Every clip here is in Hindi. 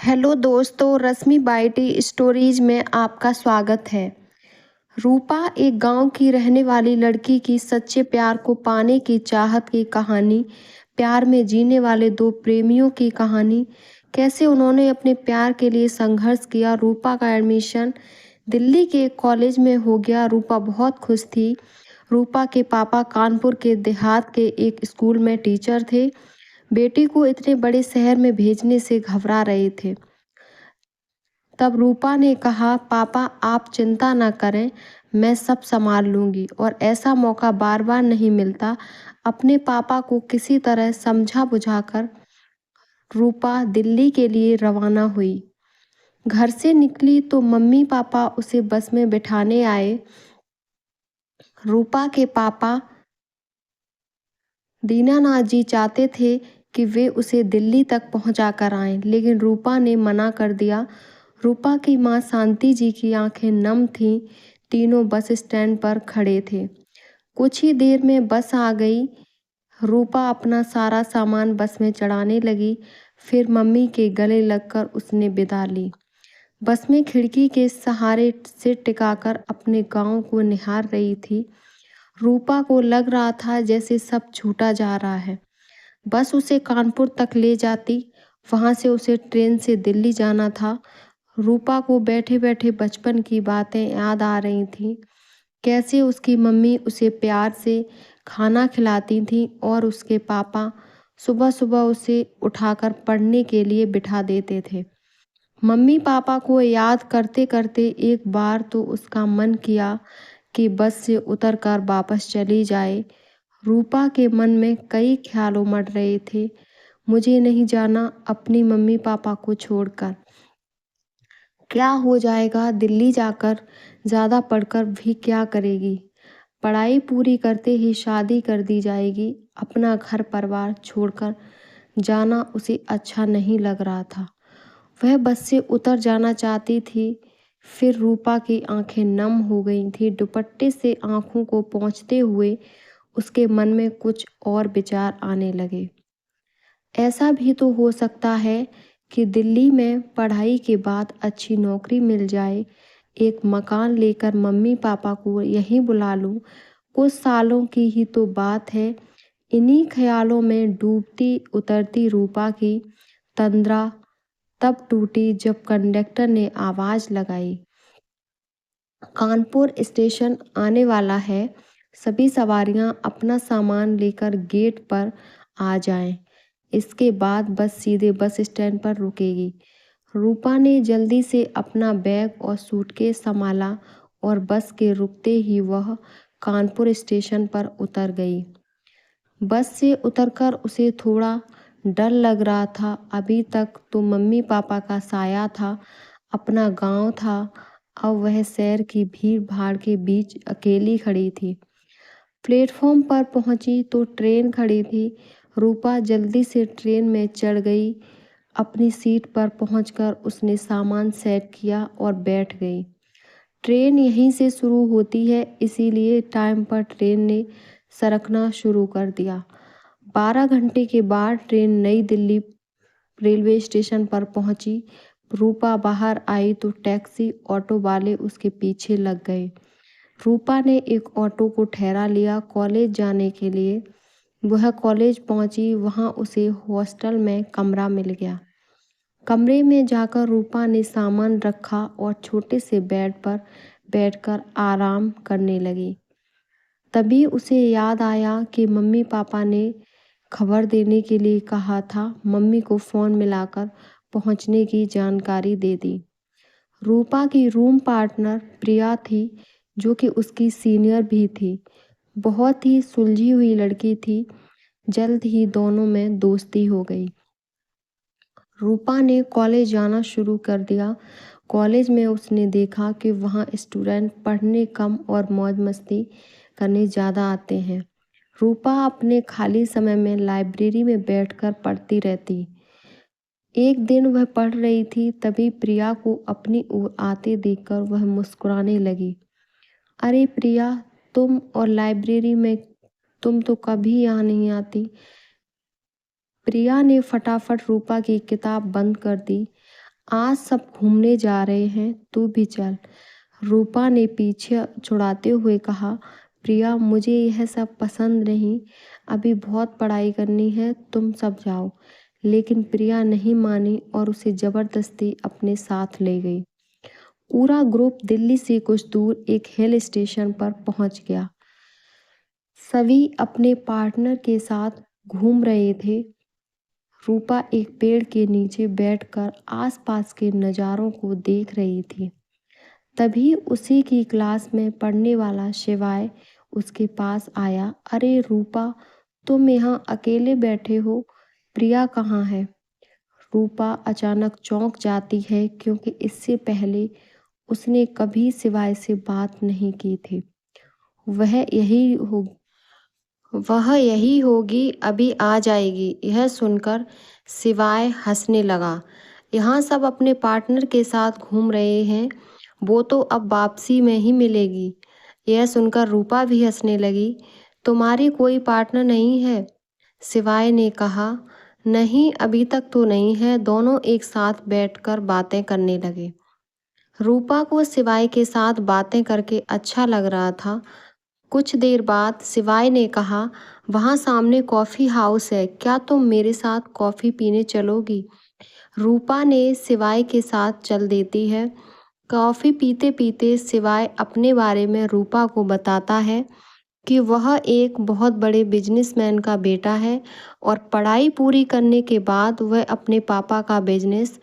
हेलो दोस्तों, रश्मि बाइटी स्टोरीज में आपका स्वागत है। रूपा एक गांव की रहने वाली लड़की की सच्चे प्यार को पाने की चाहत की कहानी, प्यार में जीने वाले दो प्रेमियों की कहानी, कैसे उन्होंने अपने प्यार के लिए संघर्ष किया। रूपा का एडमिशन दिल्ली के एक कॉलेज में हो गया। रूपा बहुत खुश थी। रूपा के पापा कानपुर के देहात के एक स्कूल में टीचर थे। बेटी को इतने बड़े शहर में भेजने से घबरा रहे थे। तब रूपा ने कहा, पापा आप चिंता न करें, मैं सब संभाल लूंगी। और ऐसा मौका बार बार नहीं मिलता। अपने पापा को किसी तरह समझा बुझाकर रूपा दिल्ली के लिए रवाना हुई। घर से निकली तो मम्मी पापा उसे बस में बिठाने आए। रूपा के पापा दीनानाथ जी चाहते थे कि वे उसे दिल्ली तक पहुंचा कर आएं, लेकिन रूपा ने मना कर दिया। रूपा की मां शांति जी की आंखें नम थीं। तीनों बस स्टैंड पर खड़े थे। कुछ ही देर में बस आ गई। रूपा अपना सारा सामान बस में चढ़ाने लगी। फिर मम्मी के गले लगकर उसने विदा ली। बस में खिड़की के सहारे सिर टिकाकर अपने गांव को निहार रही थी। रूपा को लग रहा था जैसे सब छूटा जा रहा है। बस उसे कानपुर तक ले जाती, वहां से उसे ट्रेन से दिल्ली जाना था। रूपा को बैठे बैठे बचपन की बातें याद आ रही थीं। कैसे उसकी मम्मी उसे प्यार से खाना खिलाती थी और उसके पापा सुबह सुबह उसे उठाकर पढ़ने के लिए बिठा देते थे। मम्मी पापा को याद करते करते एक बार तो उसका मन किया कि बस से उतरकर वापस चली जाए। रूपा के मन में कई ख्याल उमड़ रहे थे। मुझे नहीं जाना अपनी मम्मी पापा को छोड़कर। क्या हो जाएगा दिल्ली जाकर, ज़्यादा पढ़कर भी क्या करेगी। पढ़ाई पूरी करते ही शादी कर दी जाएगी। अपना घर परिवार छोड़कर जाना उसे अच्छा नहीं लग रहा था। वह बस से उतर जाना चाहती थी। फिर रूपा की आंखें नम हो गई थी। दुपट्टे से आंखों को पोंछते हुए उसके मन में कुछ और विचार आने लगे। ऐसा भी तो हो सकता है कि दिल्ली में पढ़ाई के बाद अच्छी नौकरी मिल जाए, एक मकान लेकर मम्मी पापा को यहीं बुला लूं। कुछ सालों की ही तो बात है। इन्हीं ख्यालों में डूबती उतरती रूपा की तंद्रा तब टूटी जब कंडक्टर ने आवाज लगाई, कानपुर स्टेशन आने वाला है, सभी सवारियां अपना सामान लेकर गेट पर आ जाएं। इसके बाद बस सीधे बस स्टैंड पर रुकेगी। रूपा ने जल्दी से अपना बैग और सूटकेस संभाला और बस के रुकते ही वह कानपुर स्टेशन पर उतर गई। बस से उतरकर उसे थोड़ा डर लग रहा था। अभी तक तो मम्मी पापा का साया था, अपना गांव था। अब वह शहर की भीड़ भाड़ के बीच अकेली खड़ी थी। प्लेटफॉर्म पर पहुंची तो ट्रेन खड़ी थी। रूपा जल्दी से ट्रेन में चढ़ गई। अपनी सीट पर पहुंचकर उसने सामान सेट किया और बैठ गई। ट्रेन यहीं से शुरू होती है, इसीलिए टाइम पर ट्रेन ने सरकना शुरू कर दिया। 12 घंटे के बाद ट्रेन नई दिल्ली रेलवे स्टेशन पर पहुंची। रूपा बाहर आई तो टैक्सी ऑटो वाले उसके पीछे लग गए। रूपा ने एक ऑटो को ठहरा लिया कॉलेज जाने के लिए। वह कॉलेज पहुंची, वहां उसे हॉस्टल में कमरा मिल गया। कमरे में जाकर रूपा ने सामान रखा और छोटे से बेड पर बैठकर आराम करने लगी। तभी उसे याद आया कि मम्मी पापा ने खबर देने के लिए कहा था। मम्मी को फ़ोन मिलाकर पहुंचने की जानकारी दे दी। रूपा की रूम पार्टनर प्रिया थी, जो कि उसकी सीनियर भी थी। बहुत ही सुलझी हुई लड़की थी। जल्द ही दोनों में दोस्ती हो गई। रूपा ने कॉलेज जाना शुरू कर दिया। कॉलेज में उसने देखा कि वहाँ स्टूडेंट पढ़ने कम और मौज मस्ती करने ज़्यादा आते हैं। रूपा अपने खाली समय में लाइब्रेरी में बैठकर पढ़ती रहती। एक दिन वह पढ़ रही थी, तभी प्रिया को अपनी ओर आते देखकर वह मुस्कुराने लगी। अरे प्रिया, तुम और लाइब्रेरी में, तुम तो कभी यहाँ नहीं आती। प्रिया ने फटाफट रूपा की किताब बंद कर दी। आज सब घूमने जा रहे हैं, तू भी चल। रूपा ने पीछे छुड़ाते हुए कहा, प्रिया मुझे यह सब पसंद नहीं, अभी बहुत पढ़ाई करनी है, तुम सब जाओ। लेकिन प्रिया नहीं मानी और उसे जबरदस्ती अपने साथ ले गई। पूरा ग्रुप दिल्ली से कुछ दूर एक हिल स्टेशन पर पहुंच गया। सभी अपने पार्टनर के साथ घूम रहे थे। रूपा एक पेड़ के नीचे बैठकर आसपास के नज़ारों को देख रही थी। तभी उसी की क्लास में पढ़ने वाला शिवाय उसके पास आया। अरे रूपा, तुम यहाँ अकेले बैठे हो, प्रिया कहाँ है? रूपा अचानक चौंक जाती है क्योंकि इससे पहले उसने कभी शिवाय से बात नहीं की थी। वह यही हो वह यही होगी, अभी आ जाएगी। यह सुनकर शिवाय हंसने लगा। यहाँ सब अपने पार्टनर के साथ घूम रहे हैं, वो तो अब वापसी में ही मिलेगी। यह सुनकर रूपा भी हंसने लगी। तुम्हारी कोई पार्टनर नहीं है? शिवाय ने कहा। नहीं, अभी तक तो नहीं है। दोनों एक साथ बैठकर बातें करने लगे। रूपा को शिवाय के साथ बातें करके अच्छा लग रहा था। कुछ देर बाद शिवाय ने कहा, वहाँ सामने कॉफ़ी हाउस है, क्या तुम मेरे साथ कॉफ़ी पीने चलोगी? रूपा ने शिवाय के साथ चल देती है। कॉफ़ी पीते पीते शिवाय अपने बारे में रूपा को बताता है कि वह एक बहुत बड़े बिजनेसमैन का बेटा है और पढ़ाई पूरी करने के बाद वह अपने पापा का बिजनेस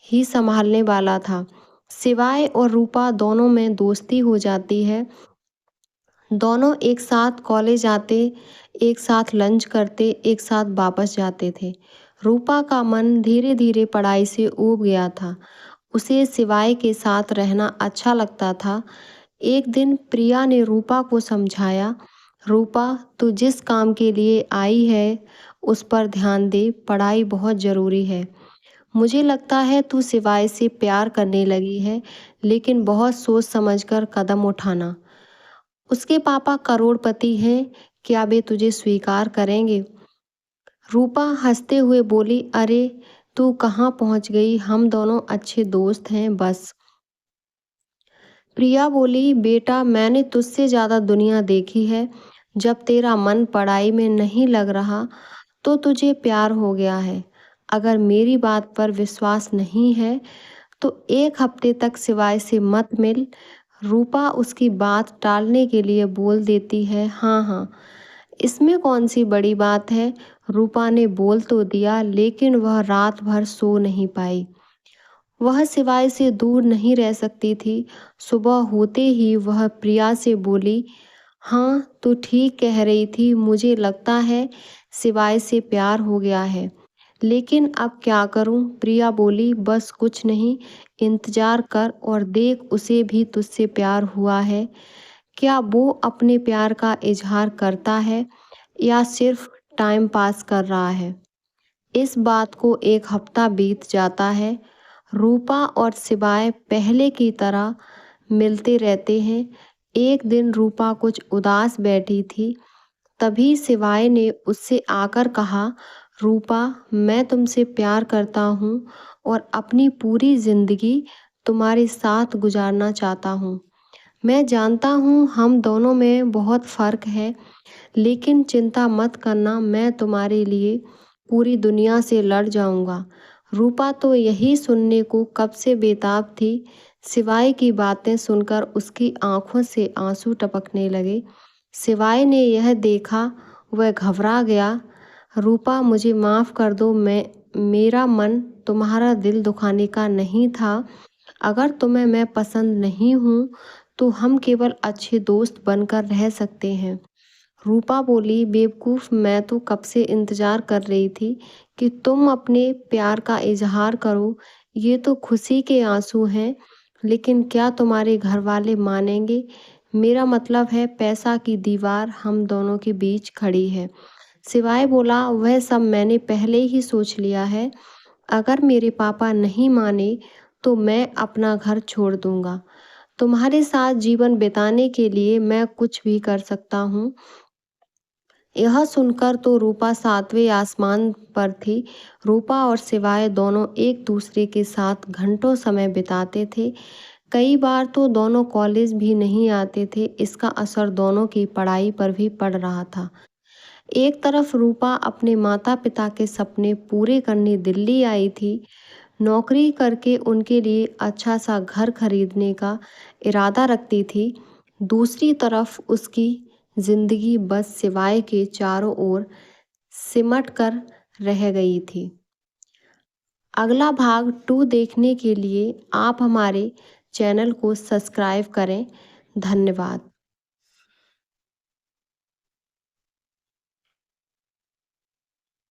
ही संभालने वाला था। शिवाय और रूपा दोनों में दोस्ती हो जाती है। दोनों एक साथ कॉलेज आते, एक साथ लंच करते, एक साथ वापस जाते थे। रूपा का मन धीरे धीरे पढ़ाई से ऊब गया था। उसे शिवाय के साथ रहना अच्छा लगता था। एक दिन प्रिया ने रूपा को समझाया, रूपा तू जिस काम के लिए आई है उस पर ध्यान दे, पढ़ाई बहुत ज़रूरी है। मुझे लगता है तू शिवाय से प्यार करने लगी है, लेकिन बहुत सोच समझकर कदम उठाना। उसके पापा करोड़पति हैं, क्या वे तुझे स्वीकार करेंगे? रूपा हंसते हुए बोली, अरे तू कहाँ पहुँच गई, हम दोनों अच्छे दोस्त हैं बस। प्रिया बोली, बेटा मैंने तुझसे ज़्यादा दुनिया देखी है। जब तेरा मन पढ़ाई में नहीं लग रहा तो तुझे प्यार हो गया है। अगर मेरी बात पर विश्वास नहीं है तो एक हफ्ते तक शिवाय से मत मिल। रूपा उसकी बात टालने के लिए बोल देती है, हाँ हाँ, इसमें कौन सी बड़ी बात है। रूपा ने बोल तो दिया, लेकिन वह रात भर सो नहीं पाई। वह शिवाय से दूर नहीं रह सकती थी। सुबह होते ही वह प्रिया से बोली, हाँ तू ठीक कह रही थी, मुझे लगता है शिवाय से प्यार हो गया है। लेकिन अब क्या करूं? प्रिया बोली, बस कुछ नहीं, इंतजार कर और देख, उसे भी तुझसे प्यार हुआ है। क्या वो अपने प्यार का इजहार करता है या सिर्फ टाइम पास कर रहा है? इस बात को एक हफ्ता बीत जाता है। रूपा और शिवाय पहले की तरह मिलते रहते हैं। एक दिन रूपा कुछ उदास बैठी थी। तभी शिवाय ने उससे आकर कहा, रूपा मैं तुमसे प्यार करता हूँ और अपनी पूरी ज़िंदगी तुम्हारे साथ गुजारना चाहता हूँ। मैं जानता हूँ हम दोनों में बहुत फ़र्क है, लेकिन चिंता मत करना, मैं तुम्हारे लिए पूरी दुनिया से लड़ जाऊंगा। रूपा तो यही सुनने को कब से बेताब थी। शिवाय की बातें सुनकर उसकी आंखों से आंसू टपकने लगे। शिवाय ने यह देखा, वह घबरा गया। रूपा मुझे माफ़ कर दो, मेरा मन तुम्हारा दिल दुखाने का नहीं था। अगर तुम्हें मैं पसंद नहीं हूँ तो हम केवल अच्छे दोस्त बनकर रह सकते हैं। रूपा बोली, बेवकूफ़, मैं तो कब से इंतज़ार कर रही थी कि तुम अपने प्यार का इजहार करो। ये तो खुशी के आंसू हैं, लेकिन क्या तुम्हारे घर वाले मानेंगे? मेरा मतलब है पैसा की दीवार हम दोनों के बीच खड़ी है। शिवाय बोला, वह सब मैंने पहले ही सोच लिया है। अगर मेरे पापा नहीं माने तो मैं अपना घर छोड़ दूंगा। तुम्हारे साथ जीवन बिताने के लिए मैं कुछ भी कर सकता हूँ। यह सुनकर तो रूपा सातवें आसमान पर थी। रूपा और शिवाय दोनों एक दूसरे के साथ घंटों समय बिताते थे। कई बार तो दोनों कॉलेज भी नहीं आते थे। इसका असर दोनों की पढ़ाई पर भी पड़ रहा था। एक तरफ रूपा अपने माता पिता के सपने पूरे करने दिल्ली आई थी। नौकरी करके उनके लिए अच्छा सा घर खरीदने का इरादा रखती थी। दूसरी तरफ उसकी जिंदगी बस सिवाय के चारों ओर सिमट कर रह गई थी। अगला भाग 2 देखने के लिए आप हमारे चैनल को सब्सक्राइब करें। धन्यवाद।